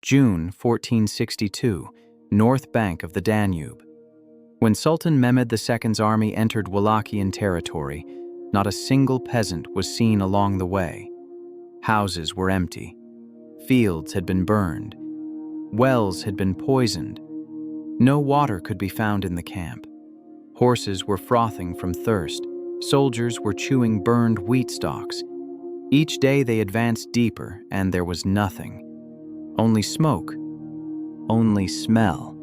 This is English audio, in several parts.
June 1462, north bank of the Danube. When Sultan Mehmed II's army entered Wallachian territory, not a single peasant was seen along the way. Houses were empty. Fields had been burned. Wells had been poisoned. No water could be found in the camp. Horses were frothing from thirst. Soldiers were chewing burned wheat stalks. Each day they advanced deeper, and there was nothing. Only smoke. Only smell.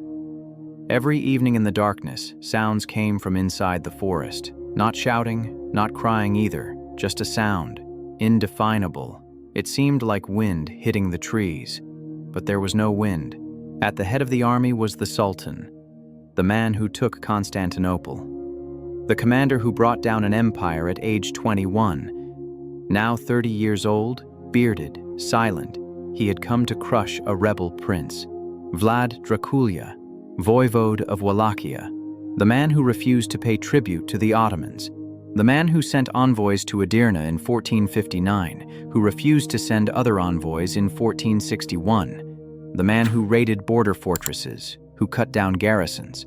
Every evening in the darkness, sounds came from inside the forest. Not shouting, not crying either, just a sound, indefinable. It seemed like wind hitting the trees, but there was no wind. At the head of the army was the Sultan, the man who took Constantinople, the commander who brought down an empire at age 21. Now 30 years old, bearded, silent, he had come to crush a rebel prince, Vlad Dracul, voivode of Wallachia, the man who refused to pay tribute to the Ottomans, the man who sent envoys to Edirne in 1459, who refused to send other envoys in 1461, the man who raided border fortresses, who cut down garrisons.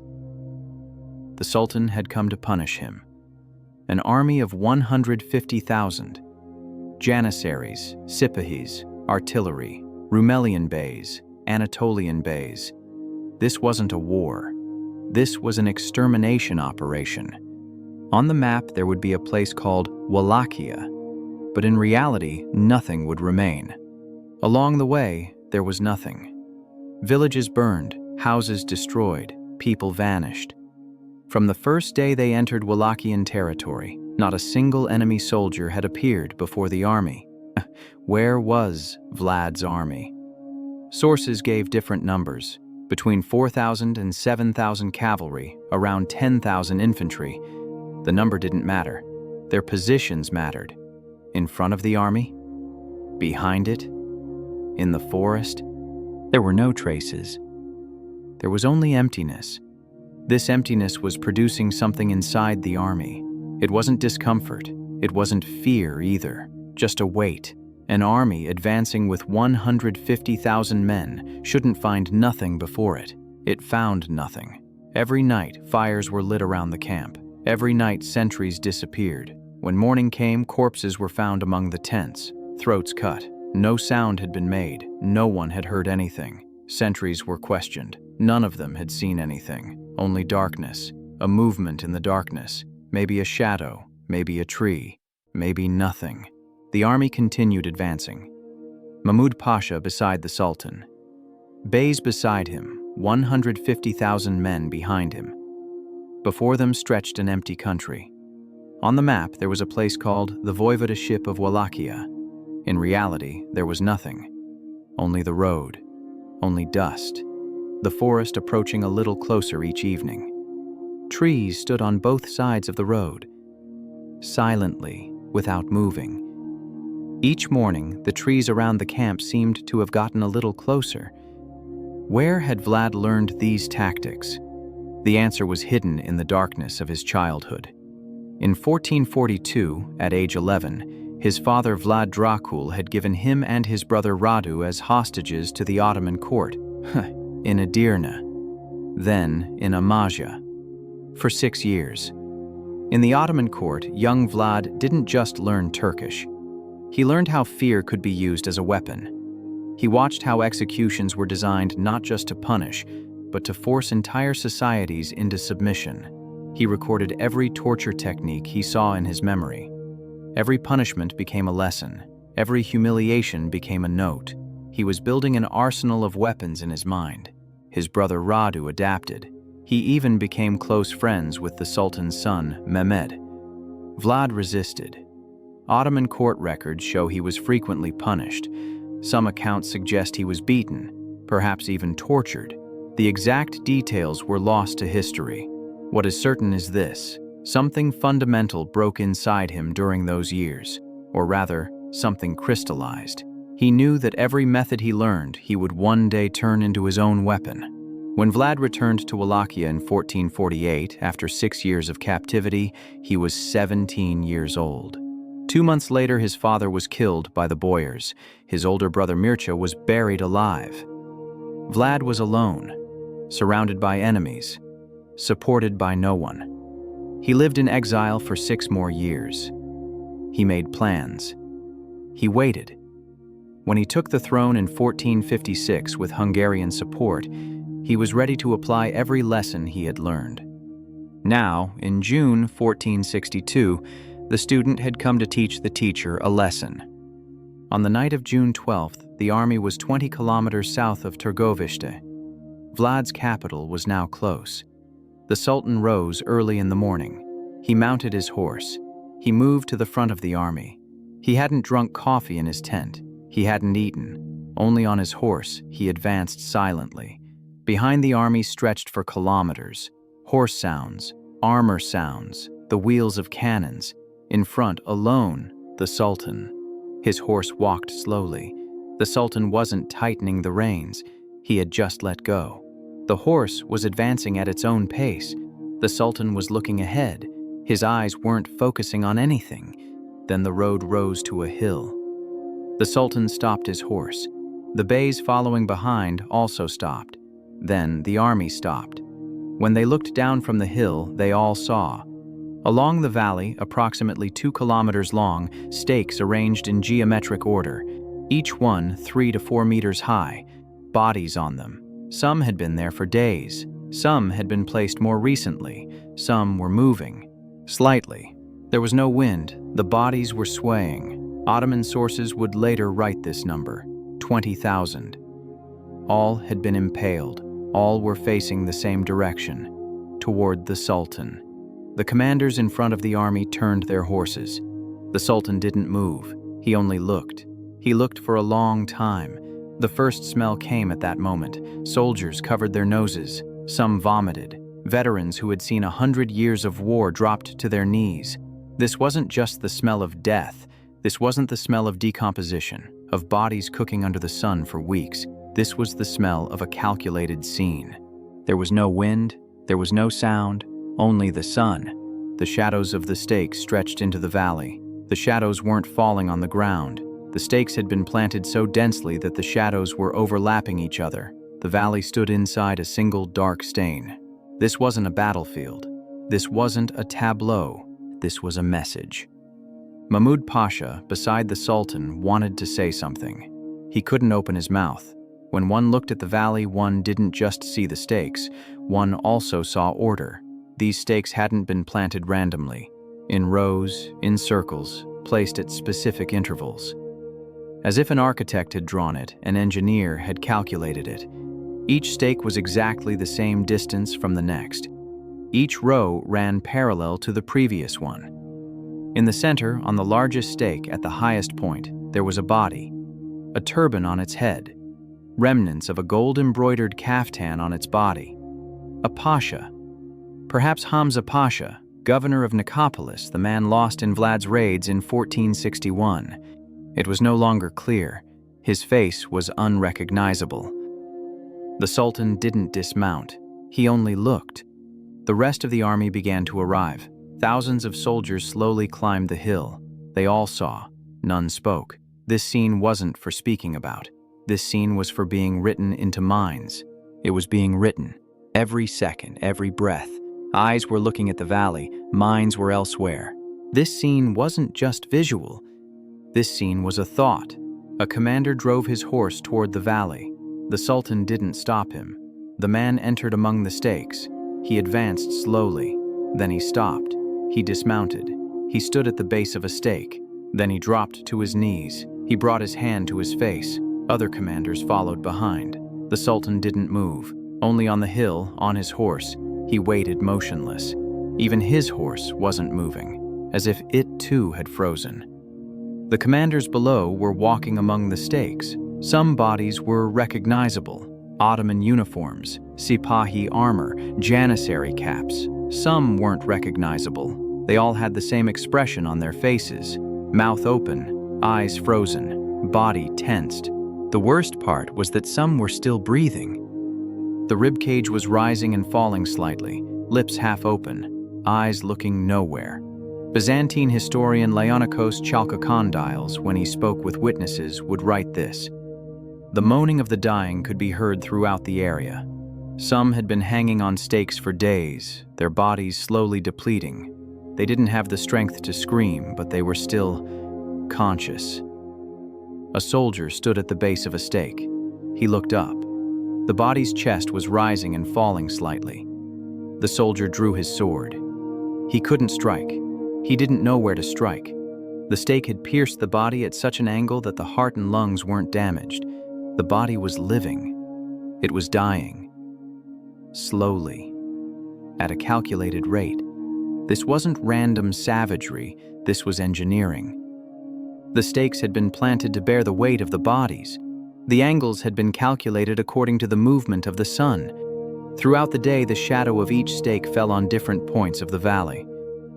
The Sultan had come to punish him. An army of 150,000, Janissaries, Sipahis, artillery, Rumelian bays, Anatolian bays. This wasn't a war. This was an extermination operation. On the map, there would be a place called Wallachia, but in reality, nothing would remain. Along the way, there was nothing. Villages burned, houses destroyed, people vanished. From the first day they entered Wallachian territory, not a single enemy soldier had appeared before the army. Where was Vlad's army? Sources gave different numbers. Between 4,000 and 7,000 cavalry, around 10,000 infantry. The number didn't matter. Their positions mattered. In front of the army? Behind it? In the forest? There were no traces. There was only emptiness. This emptiness was producing something inside the army. It wasn't discomfort. It wasn't fear either. Just a weight. An army advancing with 150,000 men shouldn't find nothing before it. It found nothing. Every night, fires were lit around the camp. Every night, sentries disappeared. When morning came, corpses were found among the tents, throats cut. No sound had been made. No one had heard anything. Sentries were questioned. None of them had seen anything. Only darkness. A movement in the darkness. Maybe a shadow. Maybe a tree. Maybe nothing. The army continued advancing. Mahmud Pasha beside the Sultan. Beys beside him, 150,000 men behind him. Before them stretched an empty country. On the map, there was a place called the Voivodeship of Wallachia. In reality, there was nothing. Only the road. Only dust. The forest approaching a little closer each evening. Trees stood on both sides of the road. Silently, without moving. Each morning, the trees around the camp seemed to have gotten a little closer. Where had Vlad learned these tactics? The answer was hidden in the darkness of his childhood. In 1442, at age 11, his father Vlad Dracul had given him and his brother Radu as hostages to the Ottoman court, in Edirne, then in Amaja, for 6 years. In the Ottoman court, young Vlad didn't just learn Turkish. He learned how fear could be used as a weapon. He watched how executions were designed not just to punish, but to force entire societies into submission. He recorded every torture technique he saw in his memory. Every punishment became a lesson. Every humiliation became a note. He was building an arsenal of weapons in his mind. His brother Radu adapted. He even became close friends with the Sultan's son, Mehmed. Vlad resisted. Ottoman court records show he was frequently punished. Some accounts suggest he was beaten, perhaps even tortured. The exact details were lost to history. What is certain is this: something fundamental broke inside him during those years, or rather, something crystallized. He knew that every method he learned, he would one day turn into his own weapon. When Vlad returned to Wallachia in 1448, after 6 years of captivity, he was 17 years old. 2 months later, his father was killed by the Boyars. His older brother Mircea was buried alive. Vlad was alone, surrounded by enemies, supported by no one. He lived in exile for 6 more years. He made plans. He waited. When he took the throne in 1456 with Hungarian support, he was ready to apply every lesson he had learned. Now, in June 1462, the student had come to teach the teacher a lesson. On the night of June 12th, the army was 20 kilometers south of Târgoviște. Vlad's capital was now close. The Sultan rose early in the morning. He mounted his horse. He moved to the front of the army. He hadn't drunk coffee in his tent. He hadn't eaten. Only on his horse, he advanced silently. Behind the army stretched for kilometers. Horse sounds, armor sounds, the wheels of cannons. In front, alone, the Sultan. His horse walked slowly. The Sultan wasn't tightening the reins. He had just let go. The horse was advancing at its own pace. The Sultan was looking ahead. His eyes weren't focusing on anything. Then the road rose to a hill. The Sultan stopped his horse. The bays following behind also stopped. Then the army stopped. When they looked down from the hill, they all saw. Along the valley, approximately 2 kilometers long, stakes arranged in geometric order, each one 3 to 4 meters high, bodies on them. Some had been there for days. Some had been placed more recently. Some were moving. Slightly. There was no wind. The bodies were swaying. Ottoman sources would later write this number, 20,000. All had been impaled. All were facing the same direction, toward the Sultan. The commanders in front of the army turned their horses. The Sultan didn't move. He only looked. He looked for a long time. The first smell came at that moment. Soldiers covered their noses. Some vomited. Veterans who had seen 100 years of war dropped to their knees. This wasn't just the smell of death. This wasn't the smell of decomposition, of bodies cooking under the sun for weeks. This was the smell of a calculated scene. There was no wind. There was no sound. Only the sun. The shadows of the stakes stretched into the valley. The shadows weren't falling on the ground. The stakes had been planted so densely that the shadows were overlapping each other. The valley stood inside a single dark stain. This wasn't a battlefield. This wasn't a tableau. This was a message. Mahmud Pasha, beside the Sultan, wanted to say something. He couldn't open his mouth. When one looked at the valley, one didn't just see the stakes. One also saw order. These stakes hadn't been planted randomly. In rows, in circles, placed at specific intervals. As if an architect had drawn it, an engineer had calculated it. Each stake was exactly the same distance from the next. Each row ran parallel to the previous one. In the center, on the largest stake at the highest point, there was a body, a turban on its head, remnants of a gold-embroidered caftan on its body. A pasha, perhaps Hamza Pasha, governor of Nicopolis, the man lost in Vlad's raids in 1461. It was no longer clear. His face was unrecognizable. The Sultan didn't dismount. He only looked. The rest of the army began to arrive. Thousands of soldiers slowly climbed the hill. They all saw. None spoke. This scene wasn't for speaking about. This scene was for being written into minds. It was being written. Every second, every breath. Eyes were looking at the valley. Minds were elsewhere. This scene wasn't just visual. This scene was a thought. A commander drove his horse toward the valley. The Sultan didn't stop him. The man entered among the stakes. He advanced slowly. Then he stopped. He dismounted. He stood at the base of a stake. Then he dropped to his knees. He brought his hand to his face. Other commanders followed behind. The Sultan didn't move. Only on the hill, on his horse, he waited motionless. Even his horse wasn't moving, as if it too had frozen. The commanders below were walking among the stakes. Some bodies were recognizable. Ottoman uniforms, Sipahi armor, Janissary caps. Some weren't recognizable. They all had the same expression on their faces. Mouth open, eyes frozen, body tensed. The worst part was that some were still breathing. The ribcage was rising and falling slightly, lips half open, eyes looking nowhere. Byzantine historian Leonikos Chalkokondyles, when he spoke with witnesses, would write this: The moaning of the dying could be heard throughout the area. Some had been hanging on stakes for days, their bodies slowly depleting. They didn't have the strength to scream, but they were still conscious. A soldier stood at the base of a stake. He looked up. The body's chest was rising and falling slightly. The soldier drew his sword. He couldn't strike. He didn't know where to strike. The stake had pierced the body at such an angle that the heart and lungs weren't damaged. The body was living. It was dying. Slowly. At a calculated rate. This wasn't random savagery, this was engineering. The stakes had been planted to bear the weight of the bodies. The angles had been calculated according to the movement of the sun. Throughout the day, the shadow of each stake fell on different points of the valley.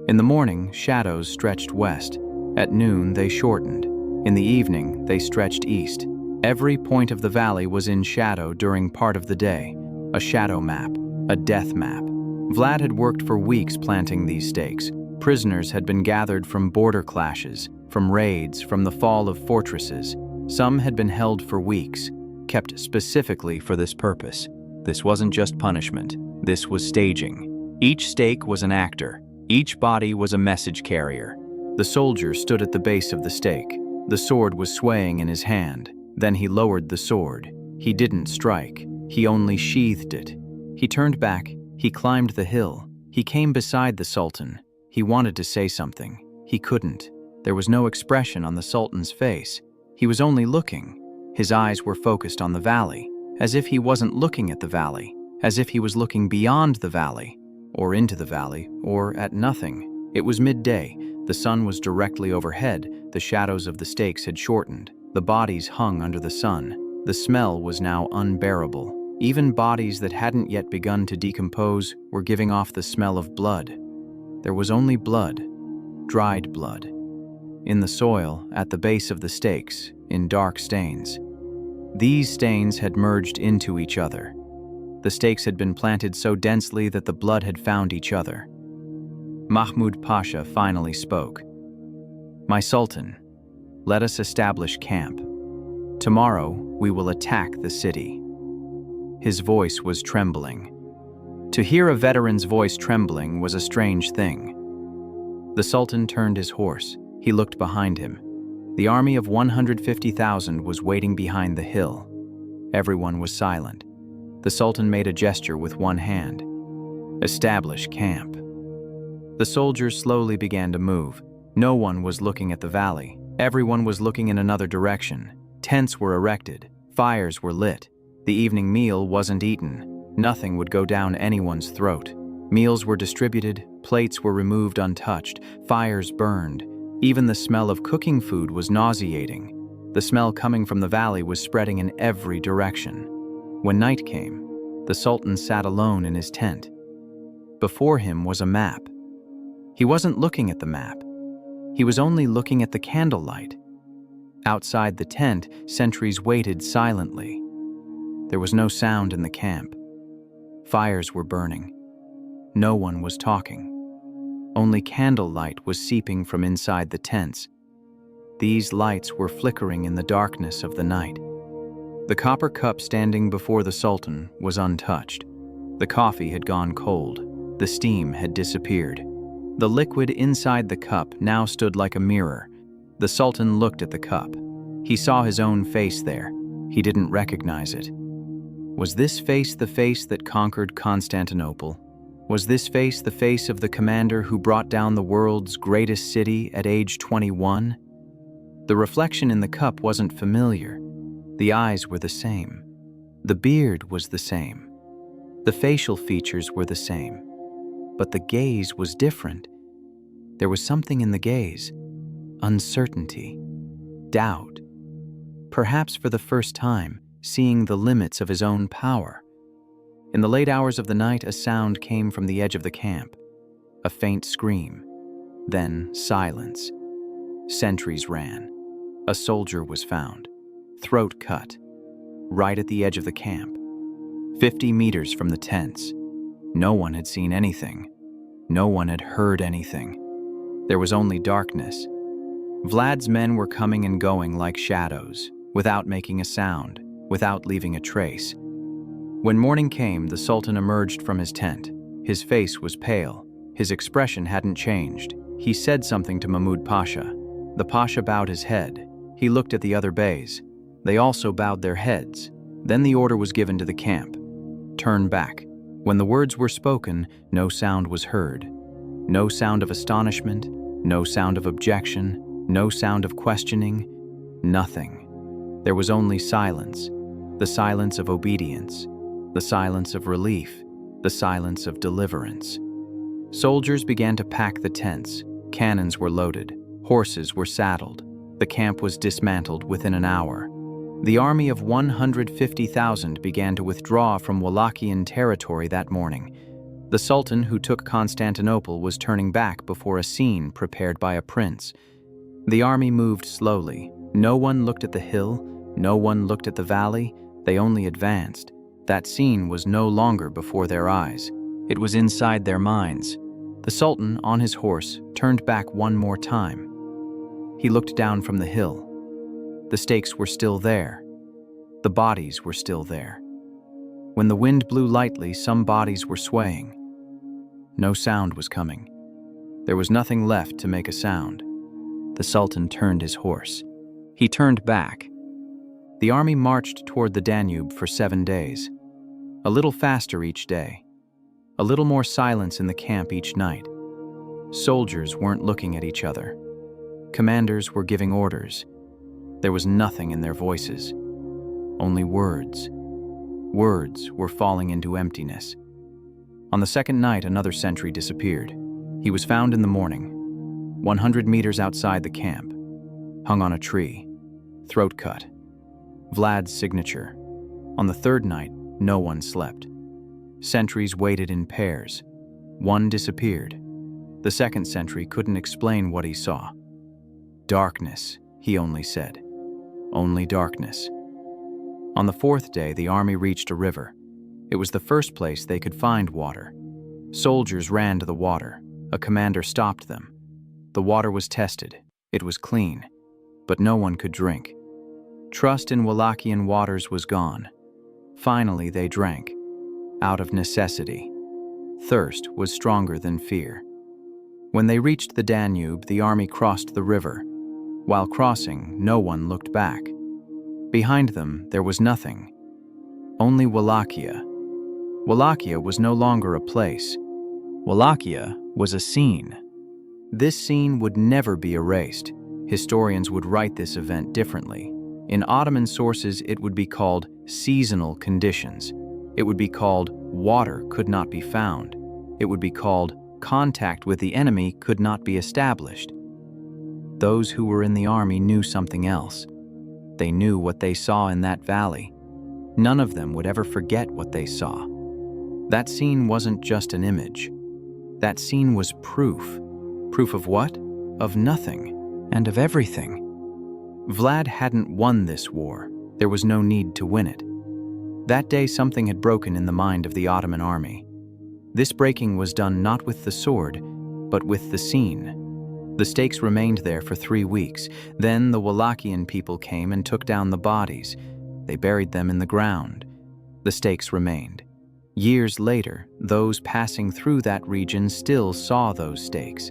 In the morning, shadows stretched west. At noon, they shortened. In the evening, they stretched east. Every point of the valley was in shadow during part of the day. A shadow map, a death map. Vlad had worked for weeks planting these stakes. Prisoners had been gathered from border clashes, from raids, from the fall of fortresses. Some had been held for weeks, kept specifically for this purpose. This wasn't just punishment. This was staging. Each stake was an actor. Each body was a message carrier. The soldier stood at the base of the stake. The sword was swaying in his hand. Then he lowered the sword. He didn't strike. He only sheathed it. He turned back. He climbed the hill. He came beside the Sultan. He wanted to say something. He couldn't. There was no expression on the Sultan's face. He was only looking. His eyes were focused on the valley, as if he wasn't looking at the valley, as if he was looking beyond the valley, or into the valley, or at nothing. It was midday. The sun was directly overhead. The shadows of the stakes had shortened. The bodies hung under the sun. The smell was now unbearable. Even bodies that hadn't yet begun to decompose were giving off the smell of blood. There was only blood, dried blood. In the soil, at the base of the stakes, in dark stains. These stains had merged into each other. The stakes had been planted so densely that the blood had found each other. Mahmud Pasha finally spoke. "My Sultan, let us establish camp. Tomorrow we will attack the city." His voice was trembling. To hear a veteran's voice trembling was a strange thing. The Sultan turned his horse. He looked behind him. The army of 150,000 was waiting behind the hill. Everyone was silent. The Sultan made a gesture with one hand. "Establish camp." The soldiers slowly began to move. No one was looking at the valley. Everyone was looking in another direction. Tents were erected. Fires were lit. The evening meal wasn't eaten. Nothing would go down anyone's throat. Meals were distributed. Plates were removed untouched. Fires burned. Even the smell of cooking food was nauseating. The smell coming from the valley was spreading in every direction. When night came, the Sultan sat alone in his tent. Before him was a map. He wasn't looking at the map. He was only looking at the candlelight. Outside the tent, sentries waited silently. There was no sound in the camp. Fires were burning. No one was talking. Only candlelight was seeping from inside the tents. These lights were flickering in the darkness of the night. The copper cup standing before the Sultan was untouched. The coffee had gone cold. The steam had disappeared. The liquid inside the cup now stood like a mirror. The Sultan looked at the cup. He saw his own face there. He didn't recognize it. Was this face the face that conquered Constantinople? Was this face the face of the commander who brought down the world's greatest city at age 21? The reflection in the cup wasn't familiar. The eyes were the same. The beard was the same. The facial features were the same. But the gaze was different. There was something in the gaze. Uncertainty. Doubt. Perhaps for the first time, seeing the limits of his own power. In the late hours of the night, a sound came from the edge of the camp. A faint scream. Then silence. Sentries ran. A soldier was found. Throat cut. Right at the edge of the camp. 50 meters from the tents. No one had seen anything. No one had heard anything. There was only darkness. Vlad's men were coming and going like shadows, without making a sound, without leaving a trace. When morning came, the Sultan emerged from his tent. His face was pale. His expression hadn't changed. He said something to Mahmud Pasha. The Pasha bowed his head. He looked at the other beys. They also bowed their heads. Then the order was given to the camp. Turn back. When the words were spoken, no sound was heard. No sound of astonishment, no sound of objection, no sound of questioning, nothing. There was only silence, the silence of obedience, the silence of relief, the silence of deliverance. Soldiers began to pack the tents. Cannons were loaded. Horses were saddled. The camp was dismantled within an hour. The army of 150,000 began to withdraw from Wallachian territory that morning. The Sultan who took Constantinople was turning back before a scene prepared by a prince. The army moved slowly. No one looked at the hill. No one looked at the valley. They only advanced. That scene was no longer before their eyes. It was inside their minds. The Sultan, on his horse, turned back one more time. He looked down from the hill. The stakes were still there. The bodies were still there. When the wind blew lightly, some bodies were swaying. No sound was coming. There was nothing left to make a sound. The Sultan turned his horse. He turned back. The army marched toward the Danube for 7 days. A little faster each day. A little more silence in the camp each night. Soldiers weren't looking at each other. Commanders were giving orders. There was nothing in their voices. Only words. Words were falling into emptiness. On the second night, another sentry disappeared. He was found in the morning, 100 meters outside the camp, hung on a tree, throat cut. Vlad's signature. On the third night, no one slept. Sentries waited in pairs. One disappeared. The second sentry couldn't explain what he saw. Darkness, he only said. Only darkness. On the fourth day, the army reached a river. It was the first place they could find water. Soldiers ran to the water. A commander stopped them. The water was tested. It was clean, but no one could drink. Trust in Wallachian waters was gone. Finally, they drank, out of necessity. Thirst was stronger than fear. When they reached the Danube, the army crossed the river. While crossing, no one looked back. Behind them, there was nothing. Only Wallachia. Wallachia was no longer a place. Wallachia was a scene. This scene would never be erased. Historians would write this event differently. In Ottoman sources, it would be called seasonal conditions. It would be called water could not be found. It would be called contact with the enemy could not be established. Those who were in the army knew something else. They knew what they saw in that valley. None of them would ever forget what they saw. That scene wasn't just an image. That scene was proof. Proof of what? Of nothing, and of everything. Vlad hadn't won this war. There was no need to win it. That day something had broken in the mind of the Ottoman army. This breaking was done not with the sword, but with the scene. The stakes remained there for 3 weeks. Then the Wallachian people came and took down the bodies. They buried them in the ground. The stakes remained. Years later, those passing through that region still saw those stakes.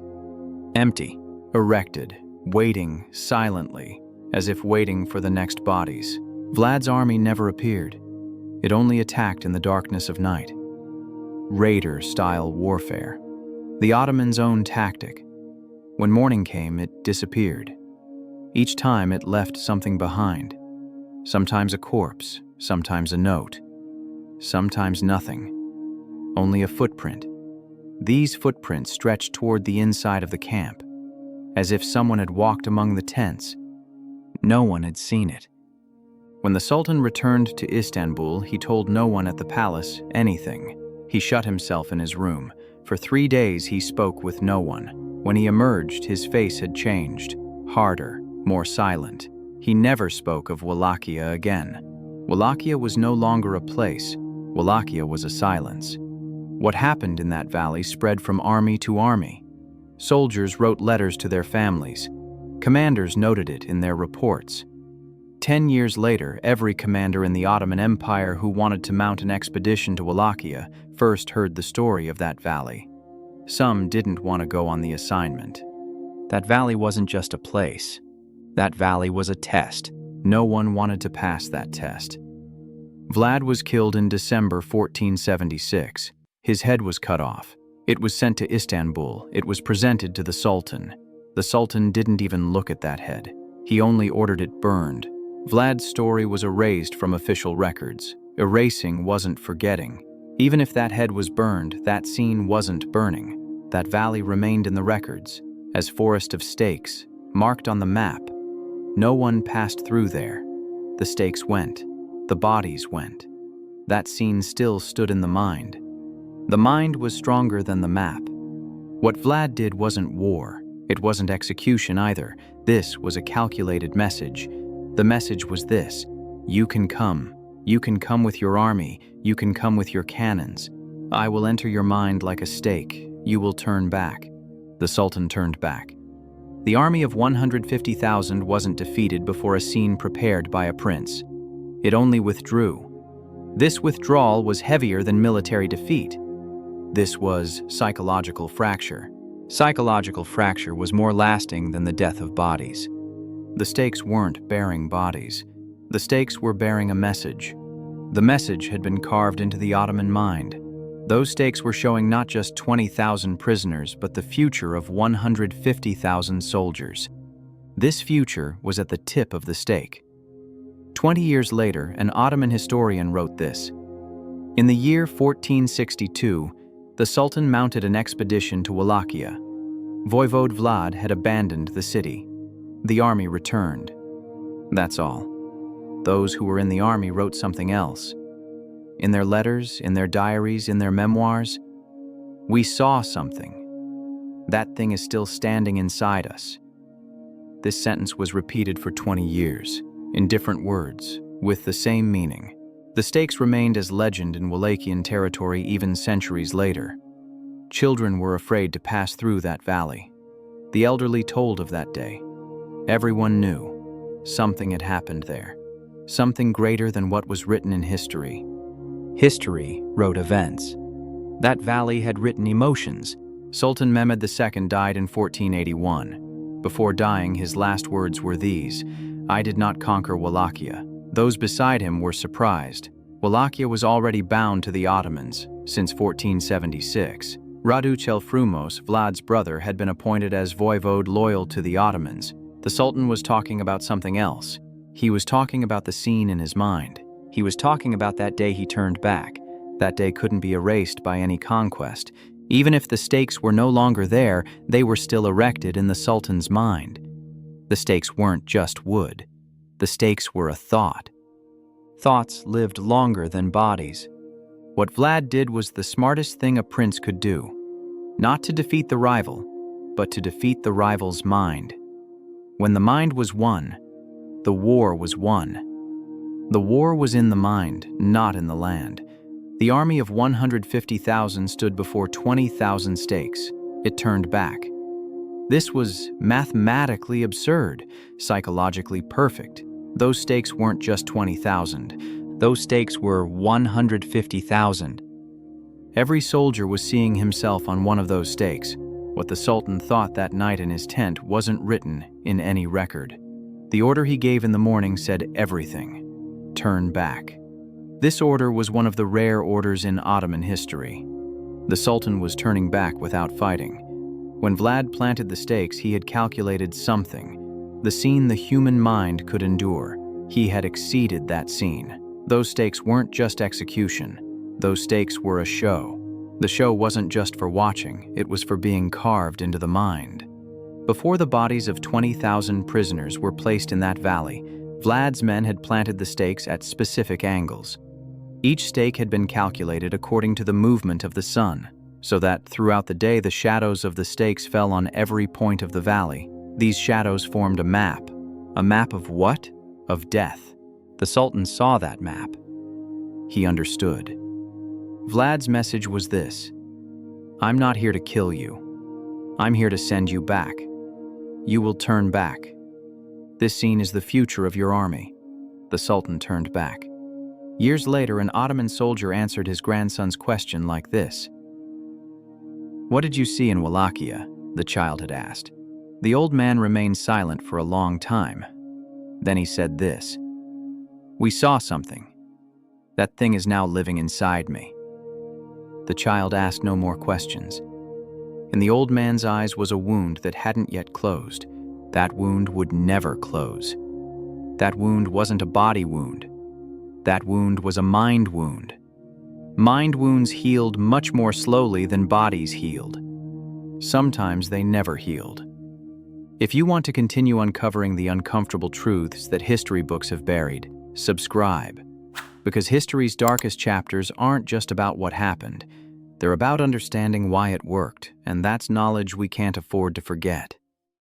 Empty, erected, waiting silently, as if waiting for the next bodies. Vlad's army never appeared. It only attacked in the darkness of night. Raider-style warfare. The Ottomans' own tactic. When morning came, it disappeared. Each time it left something behind. Sometimes a corpse, sometimes a note. Sometimes nothing. Only a footprint. These footprints stretched toward the inside of the camp, as if someone had walked among the tents. No one had seen it. When the Sultan returned to Istanbul, he told no one at the palace anything. He shut himself in his room. For 3 days he spoke with no one. When he emerged, his face had changed, harder, more silent. He never spoke of Wallachia again. Wallachia was no longer a place. Wallachia was a silence. What happened in that valley spread from army to army. Soldiers wrote letters to their families. Commanders noted it in their reports. 10 years later, every commander in the Ottoman Empire who wanted to mount an expedition to Wallachia first heard the story of that valley. Some didn't want to go on the assignment. That valley wasn't just a place. That valley was a test. No one wanted to pass that test. Vlad was killed in December 1476. His head was cut off. It was sent to Istanbul. It was presented to the Sultan. The Sultan didn't even look at that head. He only ordered it burned. Vlad's story was erased from official records. Erasing wasn't forgetting. Even if that head was burned, that scene wasn't burning. That valley remained in the records, as forest of stakes, marked on the map. No one passed through there. The stakes went. The bodies went. That scene still stood in the mind. The mind was stronger than the map. What Vlad did wasn't war. It wasn't execution either. This was a calculated message. The message was this: you can come. You can come with your army. You can come with your cannons. I will enter your mind like a stake. You will turn back. The Sultan turned back. The army of 150,000 wasn't defeated before a scene prepared by a prince. It only withdrew. This withdrawal was heavier than military defeat. This was psychological fracture. Psychological fracture was more lasting than the death of bodies. The stakes weren't bearing bodies. The stakes were bearing a message. The message had been carved into the Ottoman mind. Those stakes were showing not just 20,000 prisoners, but the future of 150,000 soldiers. This future was at the tip of the stake. 20 years later, an Ottoman historian wrote this: in the year 1462, the Sultan mounted an expedition to Wallachia. Voivode Vlad had abandoned the city. The army returned. That's all. Those who were in the army wrote something else. In their letters, in their diaries, in their memoirs, we saw something. That thing is still standing inside us. This sentence was repeated for 20 years, in different words, with the same meaning. The stakes remained as legend in Wallachian territory even centuries later. Children were afraid to pass through that valley. The elderly told of that day. Everyone knew. Something had happened there. Something greater than what was written in history. History wrote events. That valley had written emotions. Sultan Mehmed II died in 1481. Before dying, his last words were these: I did not conquer Wallachia. Those beside him were surprised. Wallachia was already bound to the Ottomans since 1476. Radu Frumos, Vlad's brother, had been appointed as voivode loyal to the Ottomans. The Sultan was talking about something else. He was talking about the scene in his mind. He was talking about that day he turned back. That day couldn't be erased by any conquest. Even if the stakes were no longer there, they were still erected in the Sultan's mind. The stakes weren't just wood. The stakes were a thought. Thoughts lived longer than bodies. What Vlad did was the smartest thing a prince could do. Not to defeat the rival, but to defeat the rival's mind. When the mind was won, the war was won. The war was in the mind, not in the land. The army of 150,000 stood before 20,000 stakes. It turned back. This was mathematically absurd, psychologically perfect. Those stakes weren't just 20,000. Those stakes were 150,000. Every soldier was seeing himself on one of those stakes. What the Sultan thought that night in his tent wasn't written in any record. The order he gave in the morning said everything. Turn back. This order was one of the rare orders in Ottoman history. The Sultan was turning back without fighting. When Vlad planted the stakes, he had calculated something. The scene the human mind could endure. He had exceeded that scene. Those stakes weren't just execution. Those stakes were a show. The show wasn't just for watching, it was for being carved into the mind. Before the bodies of 20,000 prisoners were placed in that valley, Vlad's men had planted the stakes at specific angles. Each stake had been calculated according to the movement of the sun, so that throughout the day the shadows of the stakes fell on every point of the valley. These shadows formed a map. A map of what? Of death. The Sultan saw that map. He understood. Vlad's message was this: I'm not here to kill you. I'm here to send you back. You will turn back. This scene is the future of your army. The Sultan turned back. Years later, an Ottoman soldier answered his grandson's question like this. "What did you see in Wallachia?" the child had asked. The old man remained silent for a long time. Then he said this. "We saw something. That thing is now living inside me." The child asked no more questions. In the old man's eyes was a wound that hadn't yet closed. That wound would never close. That wound wasn't a body wound. That wound was a mind wound. Mind wounds healed much more slowly than bodies healed. Sometimes they never healed. If you want to continue uncovering the uncomfortable truths that history books have buried, subscribe. Because history's darkest chapters aren't just about what happened. They're about understanding why it worked, and that's knowledge we can't afford to forget.